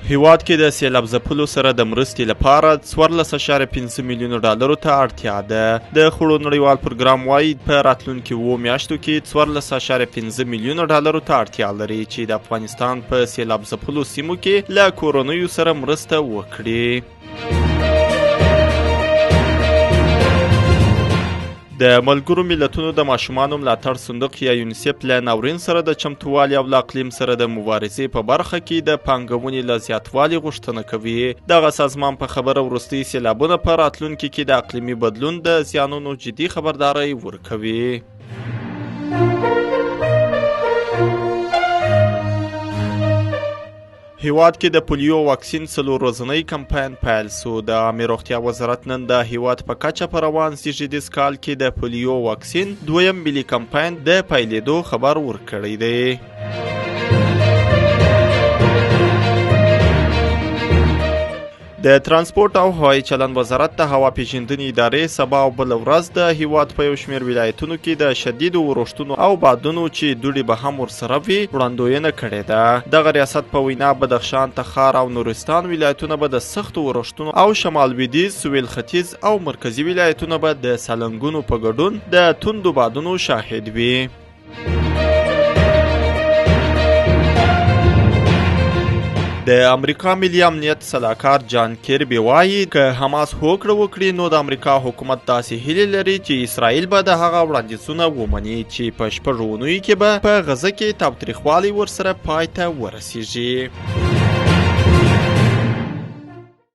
هیواد کې د سیلاب ځپلو سره د مرستې لپاره 14.5 میلیونو ډالرو ته اړتیا ده. د خوړو نړیوال پروګرام وایي په راتلونکي 7 میاشتو کې 14.5 میلیونو ډالرو ته اړتیا لري چې د افغانستان په سیلاب ځپلو سیمو کې له کورنیو سره مرسته وکړي. د ملګرو ملتونو د ماشومانو ملاتړ صندوق یا یونیسف له ناورین سره د چمتووالي او له اقلیم سره د مبارزې په برخه کې د پانګونې له زیاتوالي غوښتنه کوي. دغه سازمان په خبره وروستي سیلابونه په راتلونکي کې د اقلیمي بدلون د زیانونو جدي خبرداری ورکوي. هیواد کې د پولیو واکسین 4 ورځنی کمپاین پیل سو. د عامه روغتیا وزارت نن د هیواد په کچه په روان زیږدیز کال کې د پولیو واکسین 2م ملي کمپاین د پیلېدو خبر ورکړی دی. د ترانسپورت او هوایي چلند وزارت د هوا پیژندنې ادارې سبا او بل ورځ د هیواد په یو شمېر ولایتونو کې د شدیدو اورښتونو او بادونو چې دوړې به هم ورسره وي وړاندوینه کړې ده. دغه ریاست په وینا بدخشان، تخار او نورستان ولایتونه به د سختو اورښتونو او شمال لویدیځ، سویل ختیځ او مرکزي ولایتونه به د سالنګونو په ګډون د توندو بادونو شاهد وي. د امریکا ملي امنیت سلاکار جان کیربي وایي که حماس هوکړه وکړي نو د امریکا حکومت داسې هیلې لري چې اسرائیل به د هغه وړاندیزونه ومني چې په 6 اونیو کې به په غزه کې تاوتریخوالی ورسره پای ته ورسیږي.